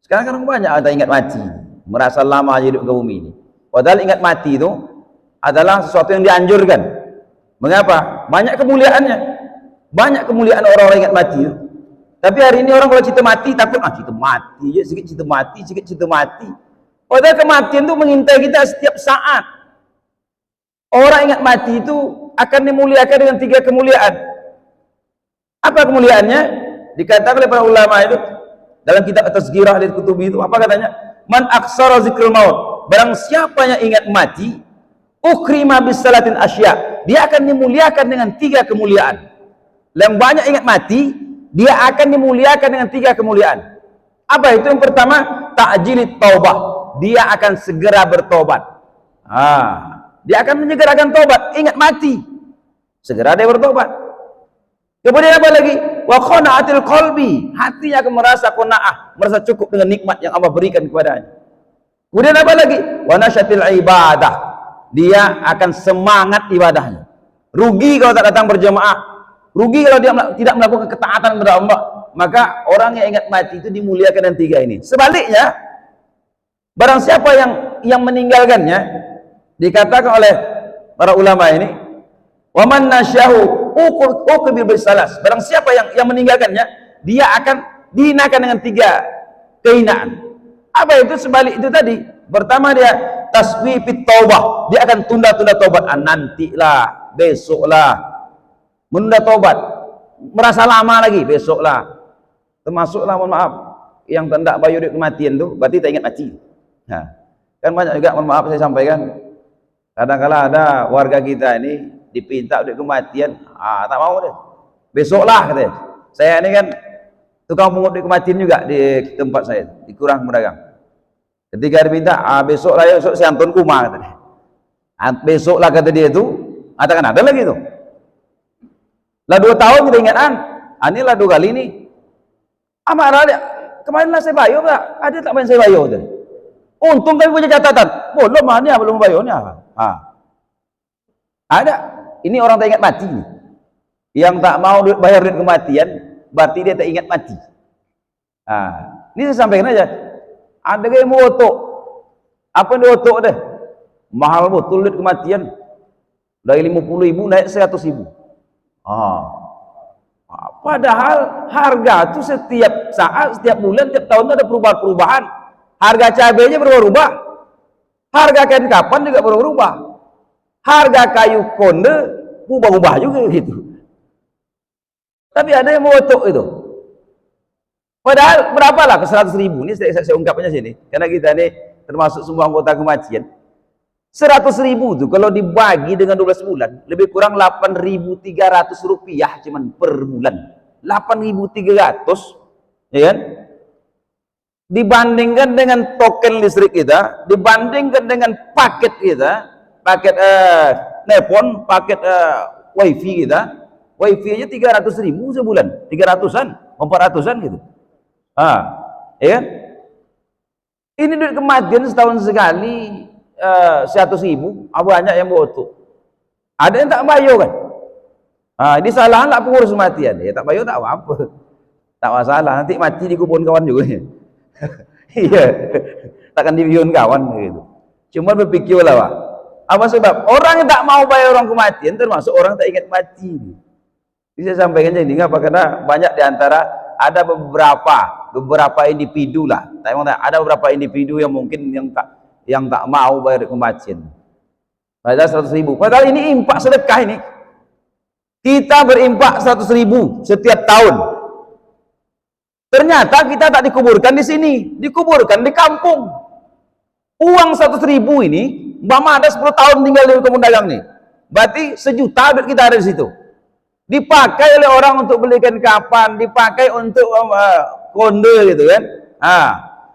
Sekarang kan banyak ada ingat mati, merasa lama hidup ke bumi ini. Padahal ingat mati itu adalah sesuatu yang dianjurkan. Mengapa? Banyak kemuliaannya. Banyak kemuliaan orang-orang ingat mati itu. Tapi hari ini orang kalau cerita mati takut, cerita mati je, sikit cerita mati, sikit cerita mati. Padahal kematian itu mengintai kita setiap saat. Orang ingat mati itu akan dimuliakan dengan 3 kemuliaan. Apa kemuliaannya? Dikatakan oleh para ulama itu dalam kitab At-Tazkirah di Kutubi itu, apa katanya? Man aksara zikrul maut. Barang siapa yang ingat mati, ukrima bis salatin asya. Dia akan dimuliakan dengan 3 kemuliaan. Yang banyak ingat mati, dia akan dimuliakan dengan 3 kemuliaan. Apa itu? Yang pertama, ta'jilit taubah. Dia akan segera bertobat. Dia akan menyegerakan tobat. Ingat mati, segera dia bertobat. Kemudian apa lagi? Wa qana'atil qalbi. Hatinya akan merasa qanaah, merasa cukup dengan nikmat yang Allah berikan kepadanya. Kemudian apa lagi? Wa nasyatil ibadah. Dia akan semangat ibadahnya. Rugi kalau tak datang berjamaah. Rugi kalau dia tidak melakukan ketaatan kepada Allah. Maka orang yang ingat mati itu dimuliakan dengan 3 ini. Sebaliknya, barang siapa yang meninggalkannya, dikatakan oleh para ulama ini, wa man nasyahu uqbil bisalas. Barang siapa yang meninggalkannya, dia akan dihinakan dengan 3 kehinaan. Apa itu? Sebalik itu tadi. Pertama, dia taswifit taubah. Dia akan tunda-tunda tobat. Nantilah, besoklah. Menunda tobat. Merasa lama lagi, besoklah. Termasuklah, mohon maaf, yang tendak bayu kematian itu berarti tak ingat mati. Kan banyak juga, mohon maaf saya sampaikan, kadang-kala ada warga kita ini dipinta duit kematian, tak mau deh. Besoklah katanya. Saya ini kan tukang pungut duit kematian juga di tempat saya, di Kurang Pedagang. Ketika diminta, besoklah ya, besok saya antun kuma katanya. Besoklah kata dia itu, katakan ada lagi tuh. Lah 2 tahun kita ingat ini lah 2 kali ini. Amarah dia, kemarin lah saya bayar tak? Ada tak main saya bayar tadi? Untung kami punya catatan. Belum bayarnya. Ada. Ini orang tak ingat mati. Yang tak mau bayar duit kematian, berarti dia tak ingat mati. Ini saya sampaikan aja. Ada yang mau otok. Apa yang dia otok deh? Mahal betul duit kematian. Dari 50.000 naik 100.000. Padahal harga itu setiap saat, setiap bulan, setiap tahun ada perubahan-perubahan. Harga cabenya berubah-ubah. Harga kain kapan juga berubah-ubah. Harga kayu konde berubah-ubah juga gitu. Tapi ada yang mau otok itu. Padahal berapalah ke 100.000. Ini saya ungkapnya sini. Karena kita ini termasuk semua anggota kematian. 100.000 itu kalau dibagi dengan 12 bulan, lebih kurang 8.300 rupiah cuman per bulan. 8.300, ya kan? Dibandingkan dengan token listrik kita, dibandingkan dengan paket kita, paket telepon, paket wifi kita, wifi aja 300.000 sebulan, 300-an, 400-an gitu. Ya kan? Ini duit kematian setahun sekali 100.000, banyak yang botok. Ada yang tak bayar kan? Ini salahan lah pengurus kematian. Ya tak bayar tak apa-apa. Tak masalah, nanti mati di kubur kawan juga. Iya. Takkan dibiun kawan gitu. Cuma berpikirlah, Pak. Apa sebab? Orang yang tak mau bayar orang kematian termasuk orang tak ingat mati. Bisa sampaikan jadi apa? Karena banyak di antara ada beberapa individu lah. Ada beberapa individu yang mungkin yang tak mau bayar kematian. Padahal 100.000. Padahal ini impak sedekah ini. Kita berimpak 100.000 setiap tahun. Ternyata kita tak dikuburkan di sini, dikuburkan di kampung. Uang 100.000 ini, Mama ada 10 tahun tinggal di Kampung Dagang nih. Berarti 1 juta duit kita ada di situ. Dipakai oleh orang untuk belikan kapan, dipakai untuk konde gitu kan.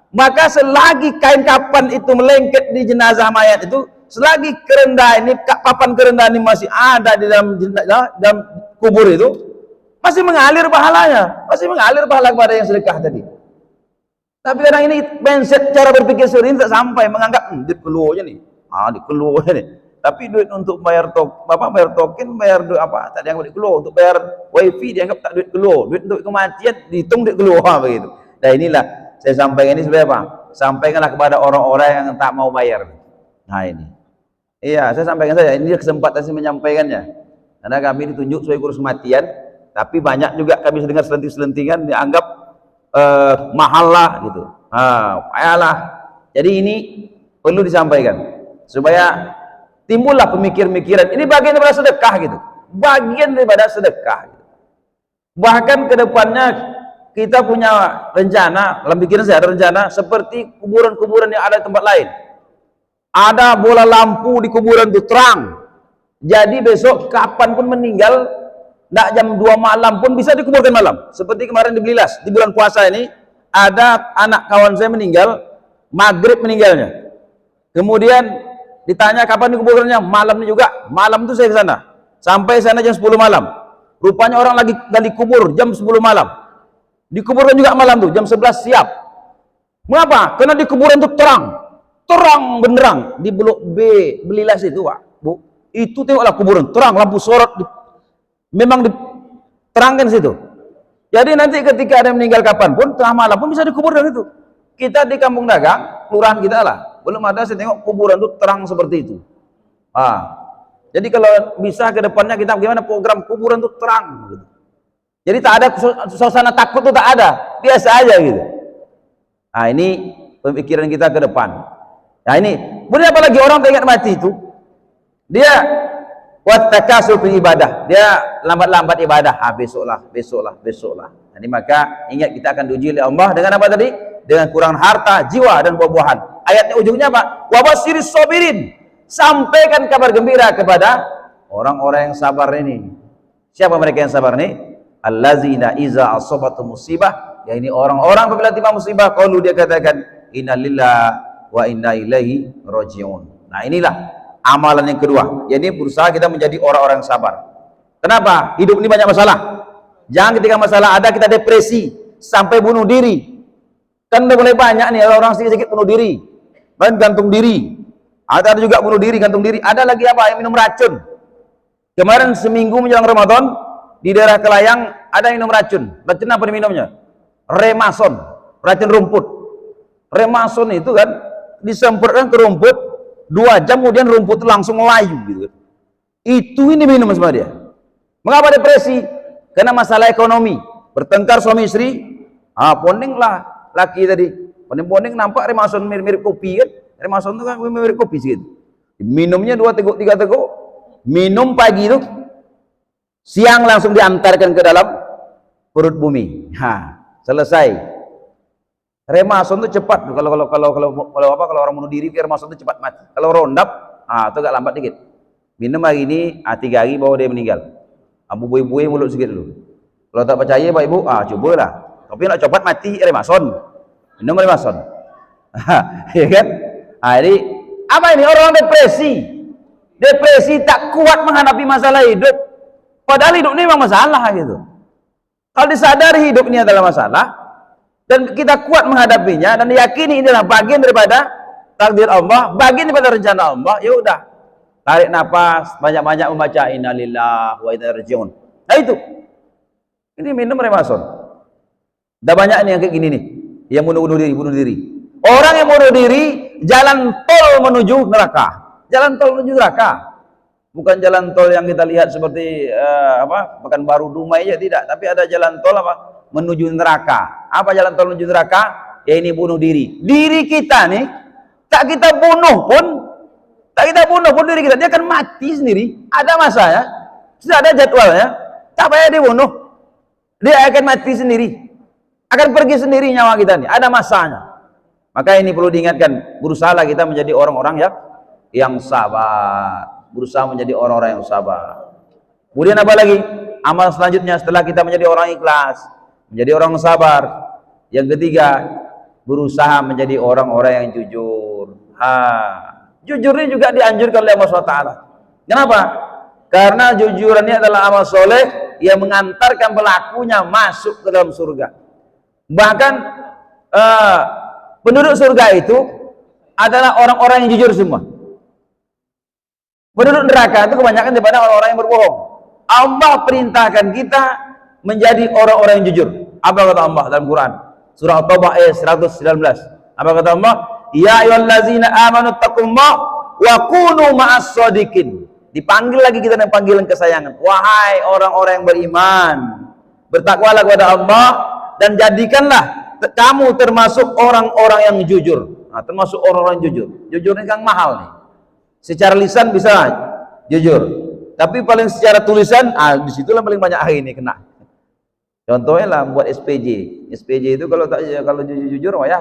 Maka selagi kain kapan itu melengket di jenazah mayat itu, selagi kerendah ini, papan kerendah ini masih ada di dalam kubur itu, masih mengalir pahalanya, masih mengalir pahala kepada yang sedekah tadi. Tapi kadang ini mindset cara berpikir seperti ini tak sampai, menganggap duit keluarnya nih, duit keluarnya nih. Tapi duit untuk bayar bayar token, bayar duit apa, tak dianggap duit keluar. Untuk bayar wifi dianggap tak duit keluar. Duit untuk kematian dihitung duit keluar begitu. Nah inilah saya sampaikan ini sebenarnya apa? Sampaikanlah kepada orang-orang yang tak mau bayar. Nah ini. Iya, saya sampaikan saja. Ini kesempatan saya menyampaikannya. Karena kami ditunjuk sebagai guru kematian, tapi banyak juga kami dengar selenting-selentingan dianggap mahal lah gitu. Payahlah. Jadi ini perlu disampaikan supaya timbullah pemikir-pemikiran. Ini bagian daripada sedekah gitu. Bagian daripada sedekah. Gitu. Bahkan kedepannya kita punya rencana, dalam pikiran saya ada rencana seperti kuburan-kuburan yang ada di tempat lain. Ada bola lampu di kuburan itu terang. Jadi besok kapan pun meninggal, nak jam 2 malam pun bisa dikuburkan malam. Seperti kemarin di Belilas, di bulan puasa ini ada anak kawan saya meninggal, maghrib meninggalnya. Kemudian ditanya kapan dikuburkannya, malamnya juga. Malam itu saya ke sana. Sampai sana jam 10 malam. Rupanya orang lagi gali kubur jam 10 malam. Dikuburkan juga malam tuh, jam 11 siap. Mengapa? Karena di kuburan itu terang. Terang benderang di blok B Belilas itu, Pak, Bu. Itu tengoklah kuburan, terang, lampu sorot memang diterangkan situ. Jadi nanti ketika ada meninggal kapan pun, tengah malam pun bisa dikuburkan itu. Kita di Kampung Dagang, kelurahan kita lah, belum ada saya tengok kuburan itu terang seperti itu. Jadi kalau bisa ke depannya kita bagaimana program kuburan itu terang gitu. Jadi tak ada suasana takut itu tak ada, biasa aja gitu. Ini pemikiran kita ke depan. Nah ini, kemudian apalagi orang tak ingat mati itu, dia wattakasul fil ibadah, dia lambat-lambat ibadah, besoklah. Jadi maka ingat kita akan diuji oleh Allah dengan apa tadi? Dengan kurang harta, jiwa dan buah-buahan. Ayatnya ujungnya apa? Wabasyiris sabirin. Sampaikan kabar gembira kepada orang-orang yang sabar ini. Siapa mereka yang sabar ini? Allazina iza asabatu musibah, ya ini orang-orang apabila tiba musibah qalu, dia katakan innalillahi wa inna ilaihi rajiun. Nah inilah amalan yang kedua, yakni berusaha kita menjadi orang-orang sabar. Kenapa? Hidup ini banyak masalah. Jangan ketika masalah ada kita depresi sampai bunuh diri. Kan udah mulai banyak nih orang sedikit-sedikit bunuh diri, dan gantung diri. Ada juga bunuh diri, gantung diri. Ada lagi apa? Yang minum racun. Kemarin seminggu menjelang Ramadan di daerah Kelayang ada yang minum racun. Racun apa diminumnya? Remason, racun rumput. Remason itu kan disemprotkan ke rumput, 2 jam kemudian rumput itu langsung layu gitu. Itu ini minum sama dia. Mengapa depresi? Karena masalah ekonomi. Bertengkar suami istri, ponding lah laki tadi. Ponding nampak Remason mirip kopi kan? Remason itu kan mirip kopi sedikit. Minumnya 2 teguk 3 teguk. Minum pagi itu, siang langsung diantarkan ke dalam perut bumi. Selesai. Remason itu cepat kalau orang bunuh diri, Remason itu cepat mati. Kalau rondap, itu agak lambat dikit. Minum hari ini, 3 hari baru dia meninggal. Buih-buih mulut sedikit dulu. Kalau tak percaya Pak Ibu, cobalah. Tapi nak cepat mati Remason. Minum Remason. Ya kan? Jadi apa ini? Orang depresi. Depresi tak kuat menghadapi masalah hidup. Padahal hidup ini memang masalah gitu. Kalau disadari hidup ini adalah masalah, dan kita kuat menghadapinya dan yakini ini adalah bagian daripada takdir Allah, bagian daripada rencana Allah, ya udah, tarik nafas, banyak-banyak membaca innalillahi wa inna ilaihi rajiun. Nah itu, ini minum Remason. Udah banyak nih yang kayak gini nih, yang bunuh diri. Orang yang bunuh diri, jalan tol menuju neraka. Jalan tol menuju neraka. Bukan jalan tol yang kita lihat seperti Pekanbaru Dumai aja, tidak. Tapi ada jalan tol menuju neraka. Apa jalan tol menuju neraka? Ya ini bunuh diri. Diri kita nih, tak kita bunuh pun diri kita, dia akan mati sendiri. Ada masanya, sudah ada jadwalnya. Tak payah dibunuh, dia akan mati sendiri, akan pergi sendiri nyawa kita nih. Ada masanya. Maka ini perlu diingatkan. Berusahalah kita menjadi orang-orang yang sabar. Berusaha menjadi orang-orang yang sabar. Kemudian apa lagi? Amal selanjutnya setelah kita menjadi orang ikhlas, menjadi orang sabar. Yang ketiga, berusaha menjadi orang-orang yang jujur. Jujur ini juga dianjurkan oleh Allah SWT. Kenapa? Karena jujur ini adalah amal soleh yang mengantarkan pelakunya masuk ke dalam surga. Bahkan penduduk surga itu adalah orang-orang yang jujur semua. Penduduk neraka itu kebanyakan daripada orang-orang yang berbohong. Allah perintahkan kita menjadi orang-orang yang jujur. Apa kata Allah dalam Quran? Surah At-Taubah ayat 119. Apa kata Allah? Ya ayyuhallazina amanu taqullaha wa kunu ma'as shadiqin. Dipanggil lagi kita dengan panggilan kesayangan. Wahai orang-orang yang beriman, bertakwalah kepada Allah dan jadikanlah kamu termasuk orang-orang yang jujur. Nah, termasuk orang-orang yang jujur. Jujur ini kan mahal nih. Secara lisan bisa jujur, tapi paling secara tulisan, disitulah paling banyak hari ini kena. Contohnya lah buat SPJ itu kalau jujur ya.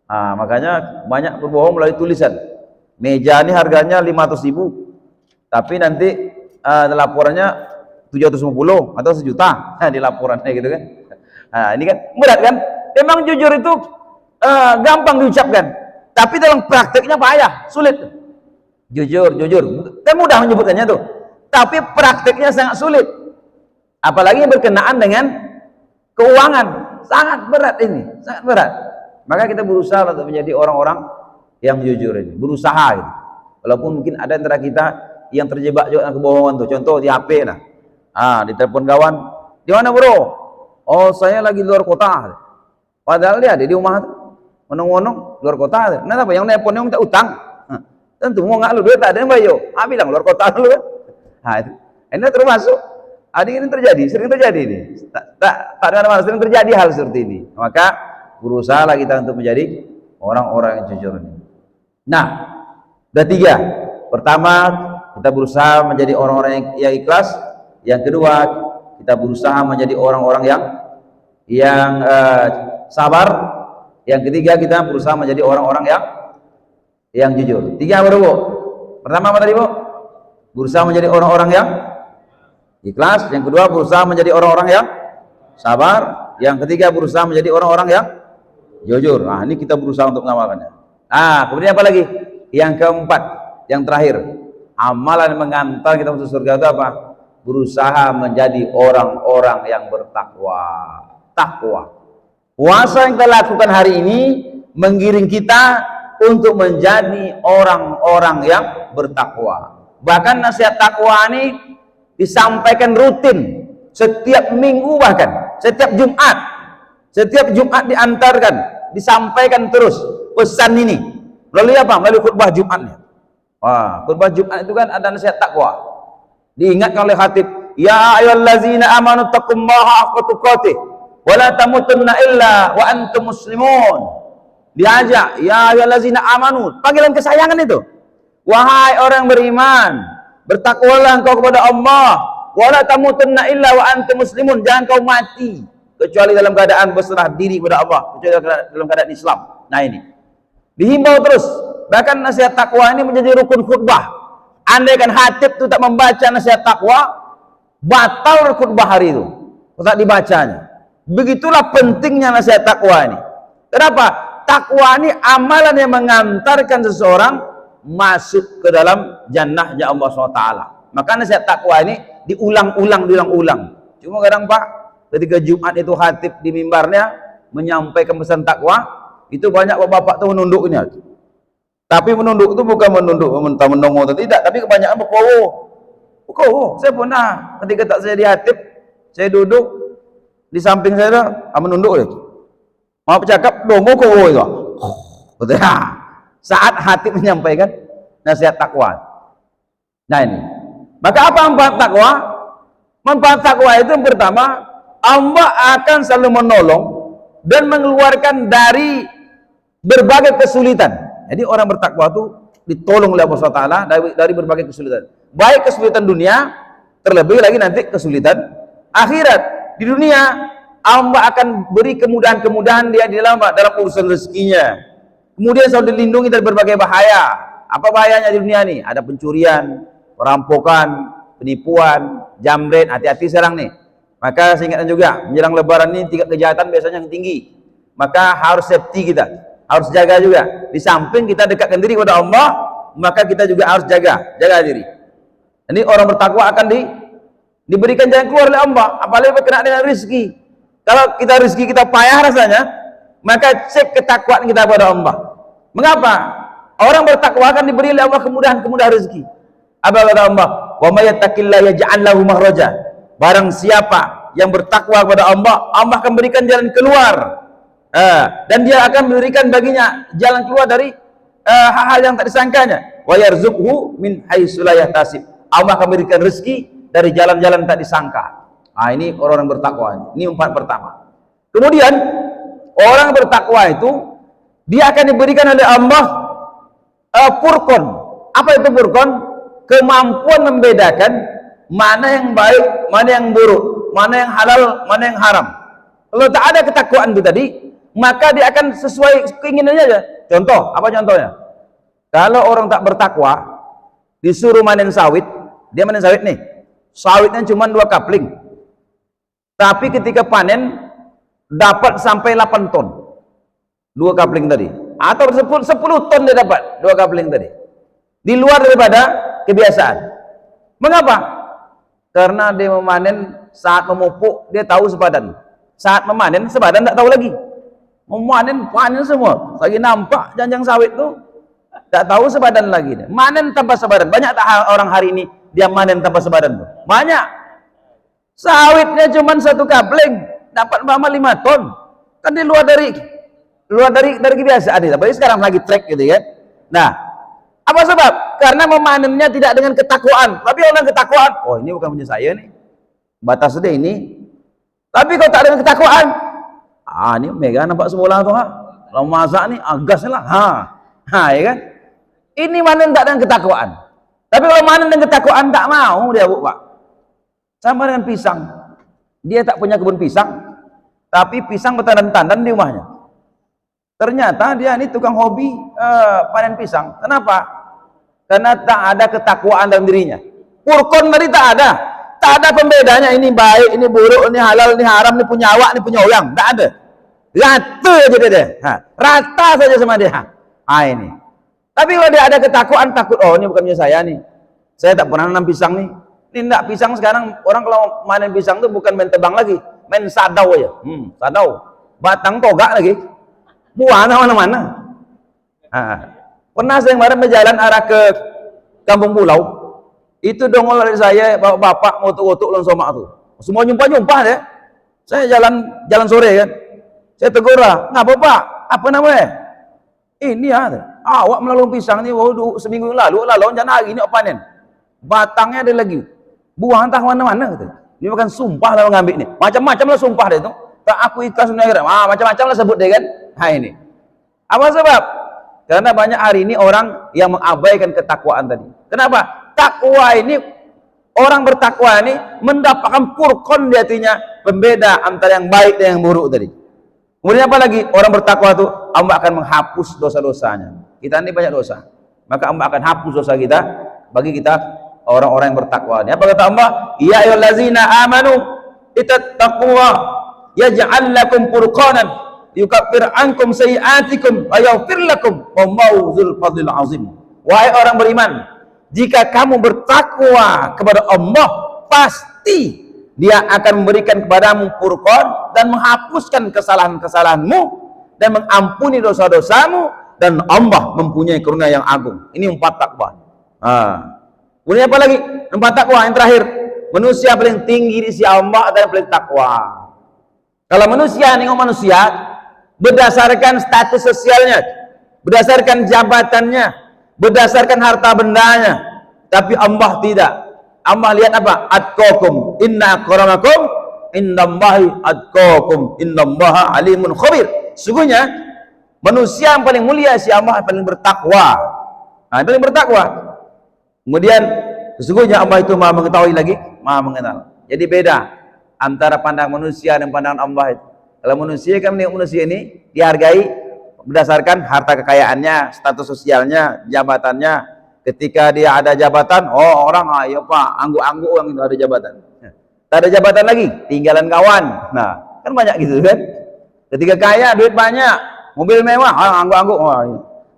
Makanya banyak berbohong melalui tulisan. Meja ini harganya 500.000, tapi nanti laporannya 750 atau 1 juta di laporannya gitu kan. Ini kan berat kan? Memang jujur itu gampang diucapkan, tapi dalam prakteknya payah, sulit. Jujur, kan mudah menyebutkannya tuh, tapi prakteknya sangat sulit. Apalagi berkenaan dengan keuangan, sangat berat ini, sangat berat. Maka kita berusaha untuk menjadi orang-orang yang jujur ini, berusaha gitu. Walaupun mungkin ada antara kita yang terjebak juga dengan kebohongan tuh. Contoh di HP lah, di telepon kawan, di mana bro? Oh saya lagi luar kota. Padahal dia ada di rumah tuh, menong-menong luar kota. Kenapa? Yang nelpon yang minta utang. Tentu mau nggak lu duit tak ada yang bayo. Bilang luar kota dulu kan. Itu. Ini termasuk. Ini terjadi, sering terjadi ini. Tak ada masalah, sering terjadi hal seperti ini. Maka berusahalah kita untuk menjadi orang-orang yang jujur ini. Nah, ada 3. Pertama, kita berusaha menjadi orang-orang yang ikhlas. Yang kedua, kita berusaha menjadi orang-orang yang sabar. Yang ketiga, kita berusaha menjadi orang-orang yang jujur. 3 baru, Bu. Pertama apa tadi, Bu? Berusaha menjadi orang-orang yang ikhlas. Yang kedua, berusaha menjadi orang-orang yang sabar. Yang ketiga, berusaha menjadi orang-orang yang jujur. Ini kita berusaha untuk mengamalkannya. Kemudian apa lagi? Yang keempat, yang terakhir, amalan yang mengantar kita masuk surga itu apa? Berusaha menjadi orang-orang yang bertakwa. Takwa. Puasa yang kita lakukan hari ini menggiring kita untuk menjadi orang-orang yang bertakwa. Bahkan nasihat takwa ini disampaikan rutin setiap minggu, bahkan setiap Jumat diantarkan, disampaikan terus pesan ini melalui apa? Melalui khutbah Jumatnya. Khutbah Jumat itu kan ada nasihat takwa, diingatkan oleh khatib, ya ayyuhallazina amanu taqullaha haqqa tuqatih wa la tamutunna illa wa antum muslimun. Diajak, ya ayyuhallazina amanu, panggilan kesayangan itu, wahai orang beriman, bertakwalah engkau kepada Allah, wala tamutunna illa wa antum muslimun, jangan kau mati kecuali dalam keadaan berserah diri kepada Allah, kecuali dalam keadaan Islam. Nah ini dihimbau terus. Bahkan nasihat takwa ini menjadi rukun khutbah. Andai kan khatib itu tak membaca nasihat takwa, batal khutbah hari itu, tak dibacanya. Begitulah pentingnya nasihat takwa ini. Kenapa? Takwa ini amalan yang mengantarkan seseorang masuk ke dalam jannahnya Allah SWT. Maka nasihat takwa ini diulang-ulang. Cuma kadang Pak, ketika Jumat itu khatib di mimbarnya menyampaikan pesan takwa, itu banyak bapak-bapak tuh menunduknya. Tapi menunduk itu bukan menunduk menongol atau tidak, tapi kebanyakan berkowo. Saya pernah ketika saya di khatib, saya duduk di samping saya menunduk itu. Mau bercakap, dongo kowo itu. Saat khatib menyampaikan nasihat takwa. Nah ini. Maka apa manfaat takwa? Manfaat takwa itu yang pertama, Allah akan selalu menolong dan mengeluarkan dari berbagai kesulitan. Jadi orang bertakwa itu ditolong oleh Allah SWT dari berbagai kesulitan. Baik kesulitan dunia, terlebih lagi nanti kesulitan akhirat. Di dunia, Allah akan beri kemudahan-kemudahan dia di dalam urusan rezekinya. Kemudian selalu dilindungi dari berbagai bahaya. Apa bahayanya di dunia ini? Ada pencurian, perampokan, penipuan, jamret. Hati-hati sekarang nih. Maka saya ingatkan juga, menjelang lebaran ini tingkat kejahatan biasanya yang tinggi. Maka harus safety kita, harus jaga juga. Di samping kita dekatkan diri kepada Allah, maka kita juga harus jaga diri. Ini orang bertakwa akan diberikan jalan keluar oleh Allah, apalagi berkenaan dengan rezeki. Kalau kita rezeki kita payah rasanya, maka cek ketakwaan kita kepada Allah. Mengapa? Orang bertakwa akan diberi oleh Allah kemudahan rezeki. Apa kata Allah? Wa may yattaqillaha yaj'al lahu makhraja. Barang siapa yang bertakwa kepada Allah, Allah akan berikan jalan keluar Dan dia akan memberikan baginya jalan keluar dari hal-hal yang tak disangkanya. Wa yarzuqhu min haitsu la yahtasib. Allah akan memberikan rezeki dari jalan-jalan tak disangka. Ini orang bertakwa. Ini 4 pertama. Kemudian orang bertakwa itu dia akan diberikan oleh Allah furqan. Apa itu furqan? Kemampuan membedakan mana yang baik, mana yang buruk, mana yang halal, mana yang haram. Kalau tak ada ketakwaan itu tadi, maka dia akan sesuai keinginannya aja. Contoh, apa contohnya? Kalau orang tak bertakwa disuruh manen sawit, dia manen sawit nih. Sawitnya cuma 2 kapling. Tapi ketika panen dapat sampai 8 ton. 2 kapling tadi. Atau 10 ton dia dapat 2 kapling tadi. Di luar daripada kebiasaan. Mengapa? Karena dia memanen saat memupuk dia tahu sepadan. Saat memanen sepadan tak tahu lagi. Memanen panen semua. Lagi nampak janjang sawit tu tak tahu sepadan lagi. Manen tanpa sepadan. Banyak tak orang hari ini dia manen tanpa sepadan tu? Banyak. Sawitnya cuma 1 kapling dapat mama 5 ton. Kan di luar dari kebiasaan ini. Tapi sekarang lagi track gitu kan. Nah, apa sebab? Karena memanennya tidak dengan ketakwaan. Tapi orang ketakwaan, oh ini bukan punya saya nih. Batas dia ini. Tapi kalau tak ada ketakwaan, ini mega nampak sebelah tu Kalau masak nih agasnya lah. Ya kan? Ini manen tak dengan ketakwaan. Tapi kalau manen dengan ketakwaan tak mau dia Pak. Sama dengan pisang. Dia tak punya kebun pisang, tapi pisang bertandan-tandan di rumahnya. Ternyata dia ini tukang hobi panen pisang. Kenapa? Karena tak ada ketakwaan dalam dirinya. Furqan tadi tak ada. Tak ada pembedanya, ini baik, ini buruk, ini halal, ini haram, ini punya awak, ini punya orang. Tak ada. Rata aja dia. Rata saja sama dia. Ini. Tapi kalau dia ada ketakwaan, takut, oh ini bukan punya saya nih. Saya tak pernah nanam pisang nih. Ini enggak, pisang sekarang orang kalau manen pisang tuh bukan main tebang lagi, main sadau aja. Sadau. Batang togak lagi. Buah mana-mana. Pernah saya kemarin berjalan arah ke Kampung Pulau. Itu dongol dari saya, bapak ngotok-ngotok lawan somak tuh. Semua nyumpah-nyumpah deh. Saya jalan sore kan. Saya tegur lah, "Ngapa Pak? Apa namanya?" "Ini awak melalui pisang ni seminggu yang lalu jangan hari ni panen. Batangnya ada lagi. Buah entah mana-mana kata. Ini bukan sumpah lah mengambil ni. Macam-macam lah sumpah dia tu. Tak aku ikhlas dunia akhirat. Macam-macam lah sebut dia kan. Ini. Apa sebab? Karena banyak hari ini orang yang mengabaikan ketakwaan tadi. Kenapa? Takwa ini, orang bertakwa ini mendapatkan furqan di hatinya, pembeda antara yang baik dan yang buruk tadi. Kemudian apa lagi? Orang bertakwa itu Allah akan menghapus dosa-dosanya. Kita ini banyak dosa. Maka Allah akan hapus dosa kita bagi kita orang-orang yang bertakwa. Apa kata Allah? Ya ayyuhallazina amanu ittaqullaha yaj'al lakum furqanan yukaffir ankum sayi'atikum wa yaghfir lakum wallahu dzul fadlil azim. Wahai orang beriman, jika kamu bertakwa kepada Allah, pasti Dia akan memberikan kepadamu furqan dan menghapuskan kesalahan-kesalahanmu dan mengampuni dosa-dosamu, dan Allah mempunyai karunia yang agung. Ini 4 takwa. Kemudian apa lagi? 4 takwa yang terakhir. Manusia paling tinggi di sisi Allah adalah paling takwa. Kalau manusia nengok manusia berdasarkan status sosialnya, berdasarkan jabatannya, berdasarkan harta bendanya, tapi Allah tidak. Allah lihat apa? Atqakum, inna akramakum indallahi atqakum, innallaha alimun khabir. Sesungguhnya manusia yang paling mulia si Allah yang paling bertakwa. Yang paling bertakwa. Kemudian sesungguhnya Allah itu Maha mengetahui lagi, Maha mengenal. Jadi beda antara pandang manusia dan pandangan Allah itu. Kalau manusia kan menengok manusia ini dihargai berdasarkan harta kekayaannya, status sosialnya, jabatannya. Ketika dia ada jabatan, oh orang ayo Pak, angguk-angguk orang itu ada jabatan. Tak ada jabatan lagi, tinggalan kawan. Nah, kan banyak gitu kan. Ketika kaya, duit banyak, mobil mewah, angguk-angguk.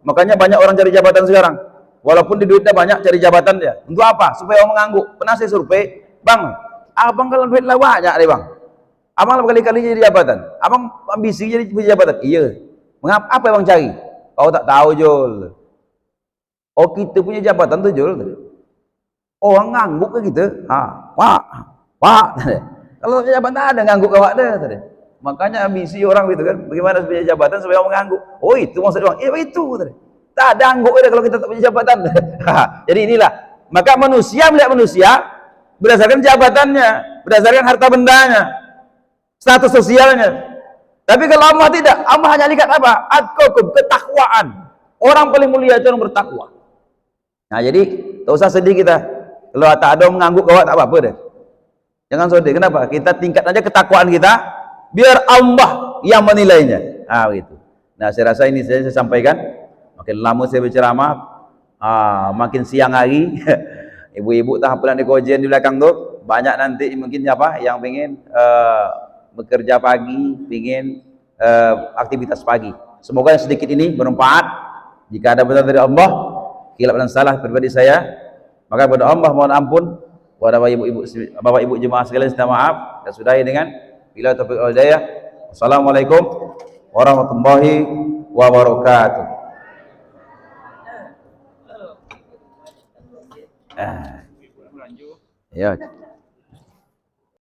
Makanya banyak orang cari jabatan sekarang. Walaupun di duitnya banyak, cari jabatan dia. Untuk apa? Supaya orang mengangguk. Pernah saya survei, "Bang, abang kalau duit lah banyak deh bang. Abang berkali-kali jadi jabatan. Abang ambisi jadi jabatan." "Iya." "Mengapa? Apa yang abang cari?" "Kau tak tahu Jul. Oh kita punya jabatan tuh Jul. Orang ngangguk ke kita. Pak. Kalau jabatan ada ngangguk ke awak dah. Makanya ambisi orang gitu kan, bagaimana punya jabatan supaya orang mengangguk. Oh itu maksud orang. Itu. Tak ada angguk kalau kita tak punya jabatan. Jadi inilah. Maka manusia melihat manusia berdasarkan jabatannya, berdasarkan harta bendanya, status sosialnya. Tapi kalau Allah tidak, Allah hanya lihat apa? Atqakum, ketakwaan. Orang paling mulia itu orang bertakwa. Nah jadi tak usah sedih kita. Kalau tak ada mengangguk kau tak apa-apa deh. Jangan sedih. Kenapa? Kita tingkat aja ketakwaan kita, biar Allah yang menilainya. Begitu. Nah saya rasa ini saya sampaikan. Makin lama saya berceramah, makin siang hari. Ibu-ibu tak pulang di Kojen di belakang tu, banyak nanti mungkin apa yang pengen bekerja pagi, pengen aktivitas pagi. Semoga yang sedikit ini bermanfaat. Jika ada benar dari Allah, khilaf dan salah pribadi saya, maka kepada Allah mohon ampun. Kepada bapak ibu jemaah sekalian, minta maaf. Dan sudahi dengan bila taufiq wal hidayah. Wassalamualaikum warahmatullahi wabarakatuh. Ya.